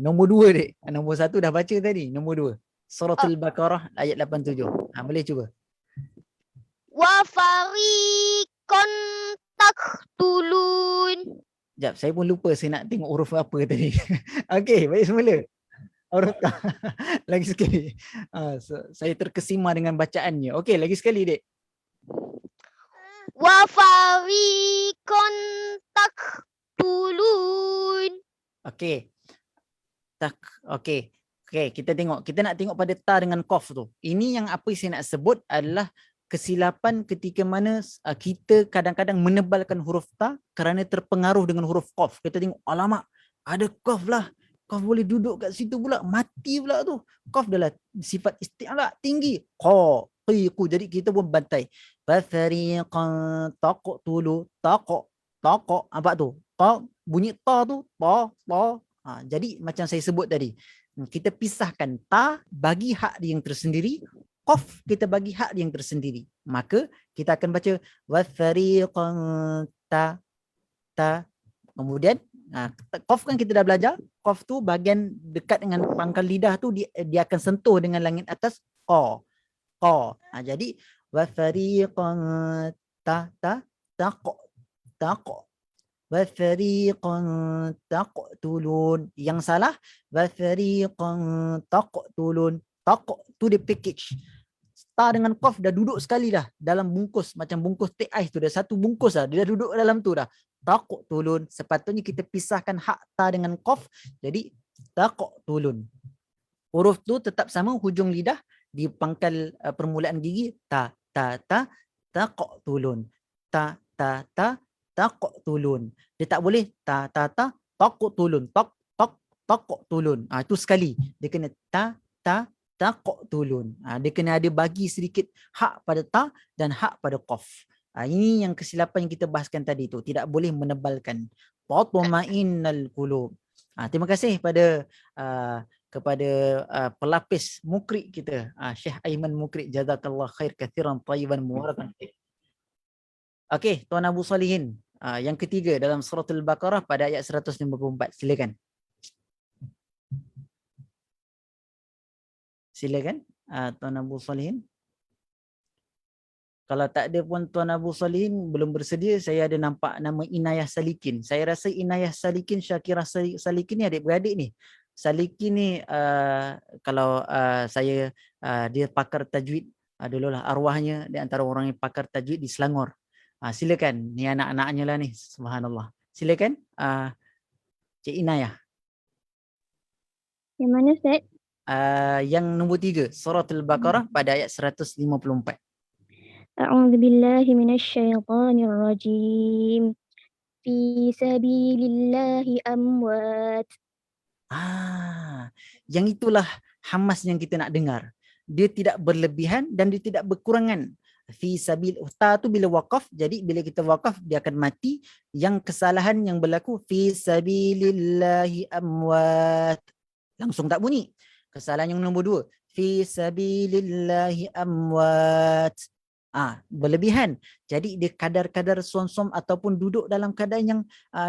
Nombor 2 dek. Nombor 1 dah baca tadi. Nombor 2. Suratul Baqarah ayat 87. Boleh cuba. Wa fariqan taqtulun. Sekejap, saya pun lupa saya nak tengok huruf apa tadi. Okey, baik semula. Huruf ta. Lagi sekali. Saya terkesima dengan bacaannya. Okey, lagi sekali dek. Wa fariqan taqtulun. Okey. Okey. Okey, kita tengok. Kita nak tengok pada ta dengan qaf tu. Ini yang apa saya nak sebut adalah kesilapan ketika mana kita kadang-kadang menebalkan huruf ta kerana terpengaruh dengan huruf qaf. Kita tengok, alamak, ada qaf lah. Qaf boleh duduk kat situ pula, mati pula tu. Qaf adalah sifat isti'la tinggi. Qiqu. Jadi kita pun bantai. Fafariqan taqtulu. Taqa. Nampak tu? Ta, bunyi ta tu. Ta. Jadi macam saya sebut tadi. Kita pisahkan ta bagi hak dia yang tersendiri. Qaf kita bagi hak yang tersendiri. Maka kita akan baca wafariqan ta. Kemudian qaf kan kita dah belajar. Qaf tu bahagian dekat dengan pangkal lidah tu dia akan sentuh dengan langit atas qa. Jadi wafariqan ta wafariqan taqtulun. Yang salah wafariqan taqtulun. Tu dia package. Ta dengan qaf dah duduk sekali dah dalam bungkus, macam bungkus teh ais tu, dah satu bungkus dah, dia dah duduk dalam tu dah. Taqtulun. Sepatutnya kita pisahkan hak ta dengan qaf, jadi taqtulun. Huruf tu tetap sama, hujung lidah di pangkal permulaan gigi. Taqtulun. Taqtulun. Dia tak boleh taqtulun. Taqtulun. Itu sekali. Dia kena taqtulun. Dia kena ada bagi sedikit hak pada ta dan hak pada qaf. Ini yang kesilapan yang kita bahaskan tadi tu. Tidak boleh menebalkan. Tatma'innal qulub. Terima kasih kepada pelapis mukri kita, Syekh Aiman Mukri. Jazakallah khair kathiran tayyiban mubarakan. Okey, Tuan Abu Salihin. Yang ketiga dalam suratul Baqarah pada ayat 154. Silakan. Silakan Tuan Abu Salihin. Kalau tak ada pun Tuan Abu Salihin belum bersedia, saya ada nampak nama Inayah Salikin. Saya rasa Inayah Salikin, Syakirah Salikin ni adik-beradik ni. Salikin ni kalau saya dia pakar tajwid, dululah arwahnya di antara orang yang pakar tajwid di Selangor. Silakan, ni anak-anaknya lah ni, subhanallah. Silakan Cik Inayah. Yang mana Ustaz? Yang nombor 3, Surah Al-Baqarah pada ayat 154. A'udzu billahi minasyaitonir rajim. Fi sabilillahi amwat. Yang itulah hamas yang kita nak dengar. Dia tidak berlebihan dan dia tidak berkurangan. Fi sabil, ta tu bila waqaf, jadi bila kita waqaf dia akan mati. Yang kesalahan yang berlaku fi sabilillahi amwat, langsung tak bunyi. Kesalahan yang nombor 2, fi sabilillahi amwat, berlebihan. Jadi dia kadar-kadar som-som ataupun duduk dalam keadaan yang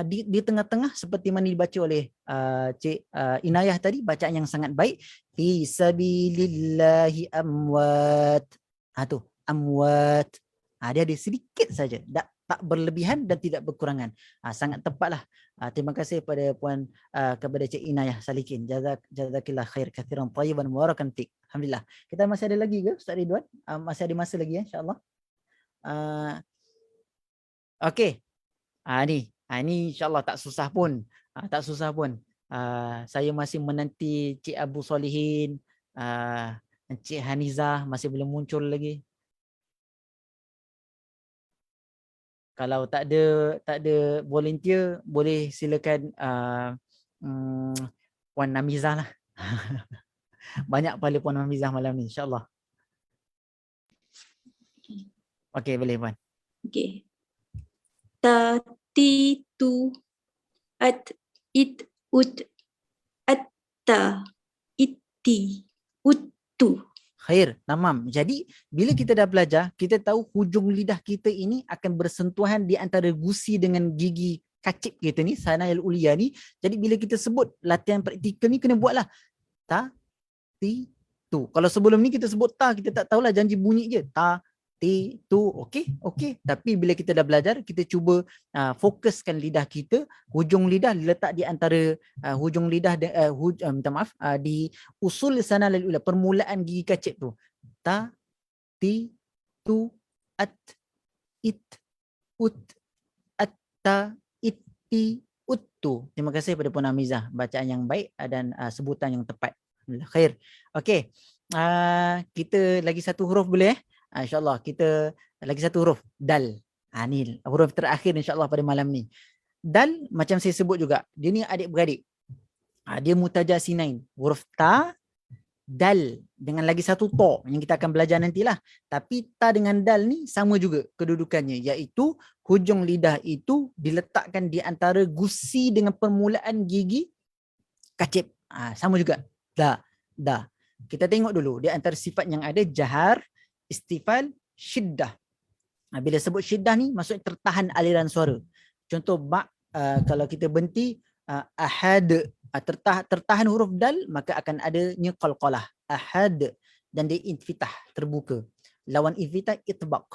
di tengah-tengah seperti mana dibaca oleh Cik Inayah tadi, bacaan yang sangat baik. Fi sabilillahi amwat. Tu amwat. Dia ada sedikit saja, tak berlebihan dan tidak berkurangan. Sangat tepatlah. Terima kasih kepada Cik Inayah Salikin. Jazakillah khair kathiran tayyiban mubarakan fik. Alhamdulillah. Kita masih ada lagi ke Ustaz Ridwan? Masih ada masa lagi insya-Allah. Okey. Ni insya-Allah tak susah pun. Saya masih menanti Cik Abu Solihin, Cik Hanizah masih belum muncul lagi. Kalau tak ada volunteer, boleh silakan Puan Namizah lah. Banyak pahala Puan Namizah malam ni, insya-Allah. Okey, boleh Puan. Okey. Ta, ti, tu, at, it, ut, atta, itti, uttu. Khair, tamam. Jadi bila kita dah belajar, kita tahu hujung lidah kita ini akan bersentuhan di antara gusi dengan gigi kacip kita ni, sanayul ulia ni. Jadi bila kita sebut latihan praktikal ni, kena buatlah ta, ti, tu. Kalau sebelum ni kita sebut ta, kita tak tahulah, janji bunyi je. Ta, ti, tu. Okey. Tapi bila kita dah belajar, kita cuba fokuskan lidah kita, hujung lidah letak di antara hujung lidah di usul sanayul ulia, permulaan gigi kacip tu. Ta, ti, tu, at, it, ut, atta, itti, uttu. Terima kasih kepada Puan Amizah, bacaan yang baik dan sebutan yang tepat. Alhamdulillah. Khair. Okey. Kita lagi satu huruf boleh InsyaAllah kita lagi satu huruf, dal. Ni huruf terakhir insyaAllah pada malam ni. Dal macam saya sebut juga, dia ni adik-beradik. Dia mutajasinain. Huruf ta, dal dengan lagi satu to yang kita akan belajar nantilah. Tapi ta dengan dal ni sama juga kedudukannya, iaitu hujung lidah itu diletakkan di antara gusi dengan permulaan gigi kacip. Sama juga. Da. Kita tengok dulu di antara sifat yang ada, jahar, istifal, syiddah. Bila sebut syiddah ni maksudnya tertahan aliran suara. Contoh kalau kita berhenti ahad, tertahan huruf dal, maka akan adanya qalqalah. Ahad, dan dia infitah, terbuka. Lawan infitah itbaq.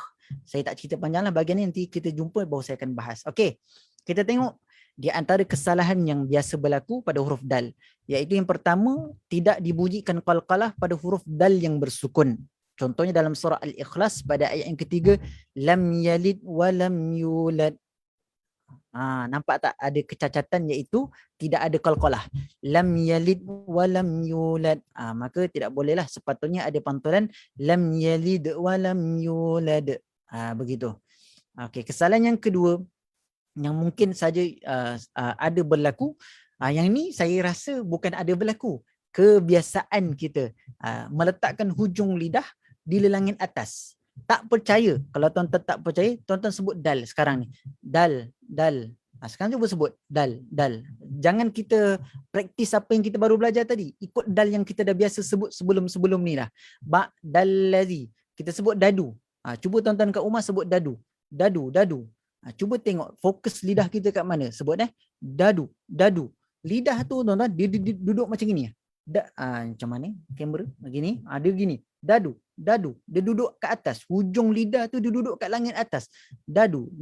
Saya tak cerita panjanglah, bahagian ni nanti kita jumpa baru saya akan bahas. Okey. Kita tengok di antara kesalahan yang biasa berlaku pada huruf dal, iaitu yang pertama, tidak dibunyikan qalqalah pada huruf dal yang bersukun. Contohnya dalam surah Al-Ikhlas pada ayat yang ketiga, lam yalid wa lam yulad. Nampak tak ada kecacatan, iaitu tidak ada qalqalah. Lam yalid wa lam yulad. Maka tidak bolehlah, sepatutnya ada pantulan lam yalid wa lam yulad. Begitu. Okey, kesalahan yang kedua yang mungkin saja ada berlaku, yang ni saya rasa bukan ada berlaku, kebiasaan kita meletakkan hujung lidah di lelangin atas. Tak percaya. Kalau tuan-tuan tak percaya, tuan-tuan sebut dal sekarang ni. Dal. Sekarang cuba sebut dal. Jangan kita praktis apa yang kita baru belajar tadi. Ikut dal yang kita dah biasa sebut sebelum ni lah. Ba, dal ladzi. Kita sebut dadu. Cuba tuan-tuan kat rumah sebut dadu. Dadu. Cuba tengok fokus lidah kita kat mana. Sebut dadu. Lidah tu tuan-tuan dia duduk macam ni. Macam mana kamera begini, dia gini, dadu, dia duduk ke atas, hujung lidah tu dia duduk kat langit atas, dadu.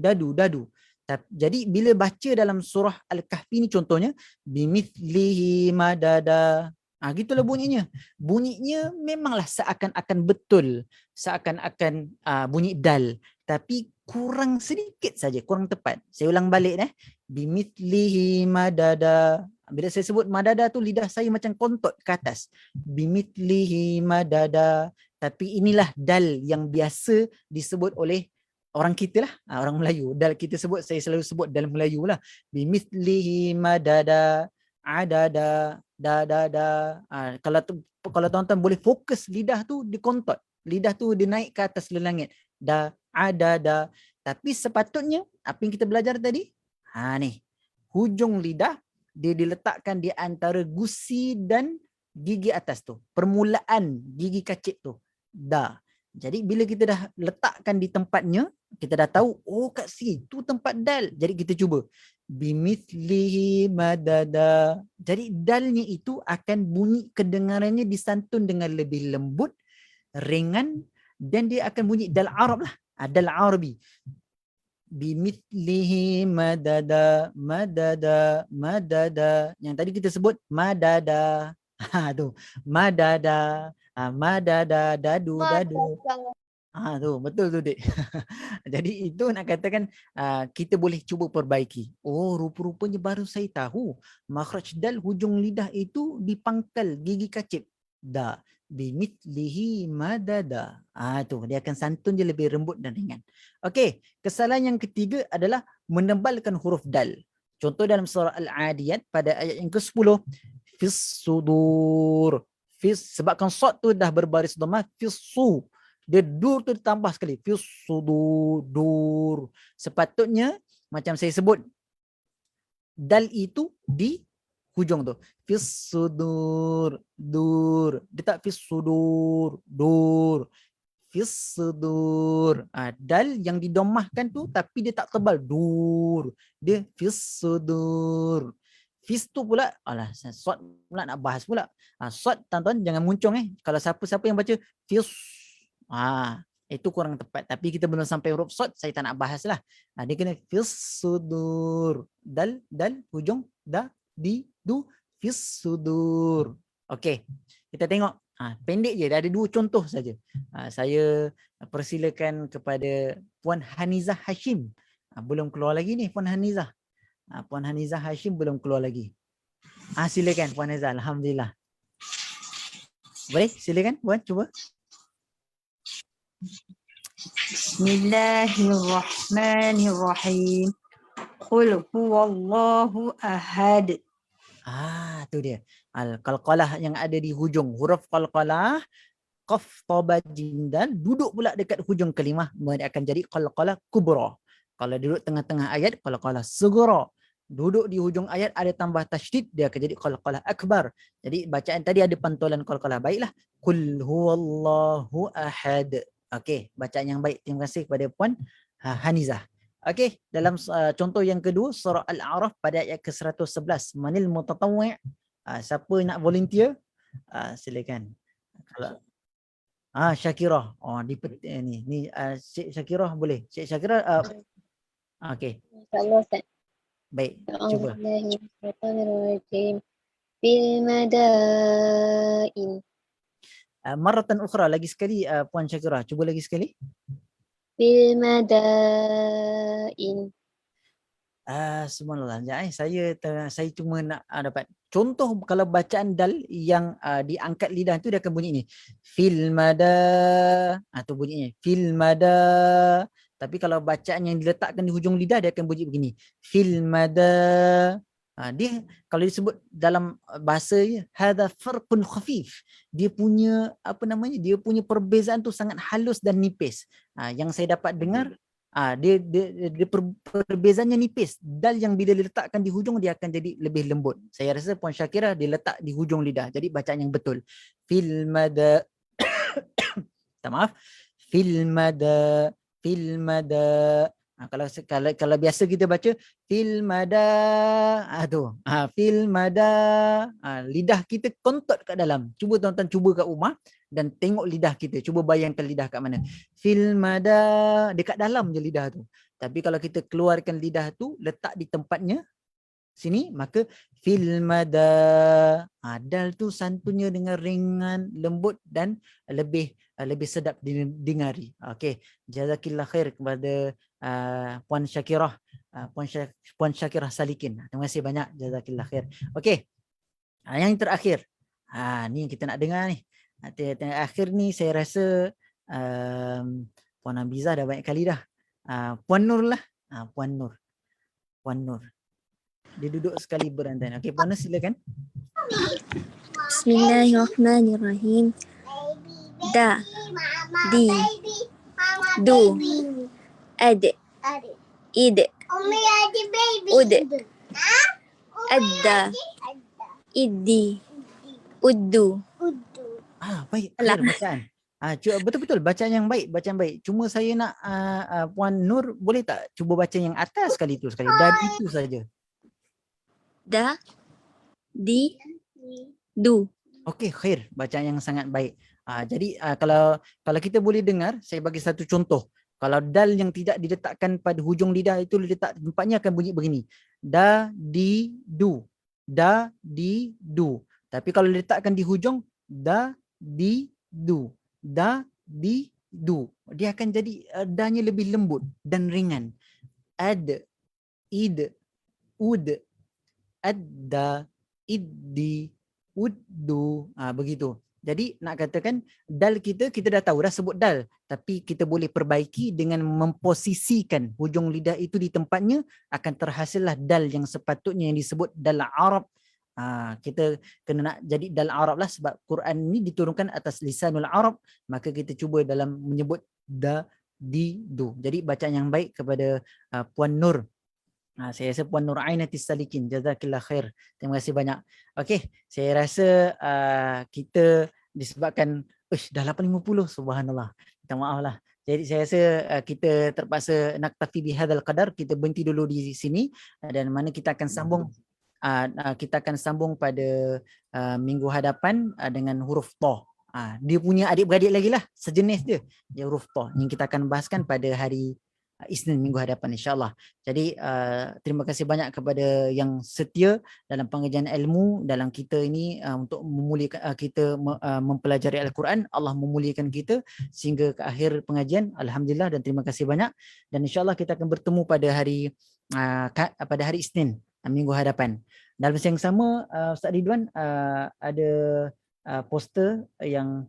Jadi bila baca dalam surah Al-Kahfi ni contohnya, bimithlihi madada, gitulah bunyinya. Bunyinya memanglah seakan-akan betul, seakan-akan bunyi dal, tapi kurang sedikit saja, kurang tepat. Saya ulang balik bimithlihi madada. Bila saya sebut madada tu lidah saya macam kontot ke atas. Bimithlihi madada. Tapi inilah dal yang biasa disebut oleh orang kita lah, orang Melayu. Dal kita sebut, saya selalu sebut dal Melayu lah. Bimithlihi madada, adada, da. Kalau tuan-tuan boleh fokus lidah tu dikontot. Lidah tu dia naik ke atas langit. Da, adada. Tapi sepatutnya apa yang kita belajar tadi? Ni. Hujung lidah dia diletakkan di antara gusi dan gigi atas tu. Permulaan gigi kacip tu. Da. Jadi bila kita dah letakkan di tempatnya, kita dah tahu, kat situ tempat dal. Jadi kita cuba. Bimithlihi madada. Jadi dalnya itu akan bunyi kedengarannya disantun dengan lebih lembut, ringan, dan dia akan bunyi dal Arab lah. Dal Arabi. Bimithlihi madada. Yang tadi kita sebut madada. Tu. Madada. Madada, dadu. Tu betul tu Dik. Jadi itu nak katakan kita boleh cuba perbaiki. Rupa-rupanya baru saya tahu makhraj dal hujung lidah itu dipangkal gigi kacip. Da. Bimithlihi madada. Tu dia akan santun dia lebih lembut dan ringan. Okey, kesalahan yang ketiga adalah menebalkan huruf dal. Contoh dalam surah Al-Adiyat pada ayat yang ke-10, fis sudur. Sebabkan sad tu dah berbaris dhamma, fis su. Dia dur tu ditambah sekali, fis sudur. Sepatutnya macam saya sebut, dal itu di hujung tu. Fis sudur, dur. Dia tak fis sudur, dur. Fis sudur. Dal yang didomahkan tu tapi dia tak tebal, dur. Dia fis sudur. Fis tu pula, sad pula nak bahas pula. Sad tuan-tuan jangan muncung Kalau siapa-siapa yang baca fis, itu kurang tepat. Tapi kita belum sampai huruf sad, saya tak nak bahas lah. Dia kena fis sudur. Dal, hujung, da, di, du, fis sudur. Okey, kita tengok. Pendek je, dah ada 2 contoh saja. Saya persilakan kepada Puan Hanizah Hashim. Belum keluar lagi ni Puan Hanizah. Puan Hanizah Hashim belum keluar lagi. Silakan Puan Hanizah, alhamdulillah. Boleh? Silakan Puan, cuba. Bismillahirrahmanirrahim. Qul huwallahu ahad. Tu dia. Al-qalqalah yang ada di hujung. Huruf qalqalah, qaf, tha, jim, dal duduk pula dekat hujung kalimah, dia akan jadi qalqalah kubra. Kalau duduk tengah-tengah ayat, qalqalah sughra. Duduk di hujung ayat ada tambah tasydid, dia akan jadi qalqalah akbar. Jadi bacaan tadi ada pantulan qalqalah. Baiklah. Qul huwallahu ahad. Okey, bacaan yang baik. Terima kasih kepada Puan Hanizah. Okey, dalam contoh yang kedua, surah Al-A'raf pada ayat ke-111. Manil mutatawwi'. Siapa nak volunteer? Silakan. Kalau Syakirah. Ni Cik Syakirah boleh. Cik Syakirah okey. InsyaAllah Ustaz. Baik, cuba. Bil madain. Maratan ukhra, lagi sekali Puan Syakirah. Cuba lagi sekali. Bil madain. Subhanallah. Saya cuma nak dapat contoh. Kalau bacaan dal yang diangkat lidah tu dia akan bunyi ni. Fil mada. Tu bunyinya. Fil mada. Tapi kalau bacaan yang diletakkan di hujung lidah dia akan bunyi begini. Fil mada. Dia kalau disebut dalam bahasa hadza farqun khafif. Dia punya dia punya perbezaan tu sangat halus dan nipis. Yang saya dapat dengar dia perbezaannya nipis. Dal yang bila diletakkan di hujung dia akan jadi lebih lembut. Saya rasa Puan Syakirah dia letak di hujung lidah. Jadi bacaan yang betul. Fil mada. Maaf. Fil mada. Kalau biasa kita baca fil mada, fil mada, lidah kita kontot kat dalam. Cuba tuan-tuan cuba kat rumah dan tengok lidah kita. Cuba bayangkan lidah kat mana. Fil mada, dekat dalam je lidah tu. Tapi kalau kita keluarkan lidah tu, letak di tempatnya sini, maka fil mada. Dal tu santunnya dengan ringan, lembut dan lebih sedap didengari. Okey, jazakillah khair kepada Puan Syakirah, Puan Syakirah Salikin. Terima kasih banyak, jazakillah khair. Okey. Yang terakhir. Ni yang kita nak dengar ni. Terakhir ni saya rasa Puan Abiza dah banyak kali dah. Puan Nur lah. Puan Nur. Dia duduk sekali berantai. Okey, Puan Nur silakan. Bismillahirrahmanirrahim. Da, di, du, ad, id, ud, adda, iddi, uddu. Baik, khair bacaan. Betul-betul bacaan yang baik, Cuma saya nak Puan Nur boleh tak cuba baca yang atas sekali tu sekali. Dan itu saja. Da, di, du. Okey, khair. Bacaan yang sangat baik. Jadi kalau kita boleh dengar, saya bagi satu contoh. Kalau dal yang tidak diletakkan pada hujung lidah itu letak tempatnya akan bunyi begini. Da, di, du. Da, di, du. Tapi kalau diletakkan di hujung, da, di, du. Da, di, du. Dia akan jadi danya lebih lembut dan ringan. Ad, id, ud, adda, iddi, uddu. Begitu. Jadi nak katakan dal kita dah tahu, dah sebut dal. Tapi kita boleh perbaiki dengan memposisikan hujung lidah itu di tempatnya, akan terhasillah dal yang sepatutnya yang disebut dal Arab. Kita kena nak jadi dal Arab lah, sebab Quran ni diturunkan atas lisanul Arab. Maka kita cuba dalam menyebut da, di, du. Jadi bacaan yang baik kepada Puan Nur. Saya rasa Puan Nur Ainatis Salikin, jazakillah khair. Terima kasih banyak. Okey, saya rasa kita disebabkan dah 8.50, subhanallah. Minta maaf lah. Jadi saya rasa kita terpaksa naktafi bihadzal qadar, kita berhenti dulu di sini dan mana kita akan sambung pada minggu hadapan dengan huruf ta. Dia punya adik-beradik lagi lah, sejenis dia huruf ta yang kita akan bahaskan pada hari Isnin minggu hadapan, insyaAllah. Jadi terima kasih banyak kepada yang setia dalam pengajian ilmu dalam kita ini untuk memuliakan kita mempelajari Al-Quran. Allah memuliakan kita sehingga ke akhir pengajian. Alhamdulillah, dan terima kasih banyak. Dan insyaAllah kita akan bertemu pada hari Isnin minggu hadapan. Dalam masa yang sama, Ustaz Ridwan ada poster yang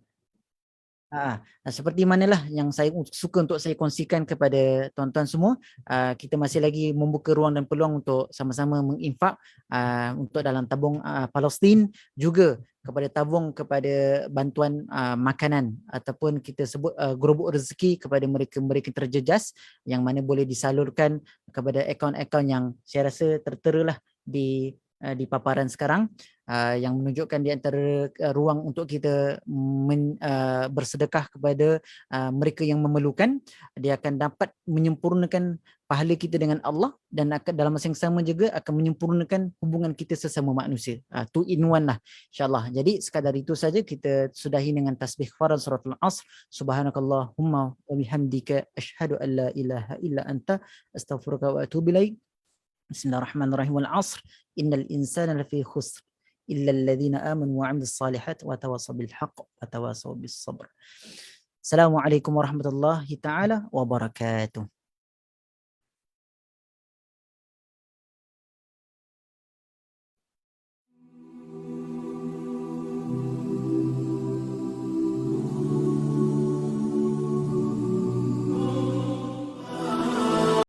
seperti manalah yang saya suka untuk saya kongsikan kepada tuan-tuan semua. Kita masih lagi membuka ruang dan peluang untuk sama-sama menginfak untuk dalam tabung Palestin, juga kepada tabung kepada bantuan makanan ataupun kita sebut gerobok rezeki kepada mereka-mereka terjejas yang mana boleh disalurkan kepada akaun-akaun yang saya rasa tertera lah di paparan sekarang, yang menunjukkan di antara ruang untuk kita bersedekah kepada mereka yang memerlukan. Dia akan dapat menyempurnakan pahala kita dengan Allah dan akan dalam masa yang sama juga akan menyempurnakan hubungan kita sesama manusia. Two in one lah, insyaAllah. Jadi sekadar itu saja, kita sudahi dengan tasbih farad suratul Asr. Subhanakallahumma wa bihamdika asyhadu an la ilaha illa anta astaghfiruka wa atubu ilaik. Bismillahirrahmanirrahim. Wal 'asr innal insana lafi khusr illa alladhina amanu wa 'amilus salihat wa tawassaw bil haqq wa tawassaw bis sabr. Assalamualaikum warahmatullahi taala wabarakatuh.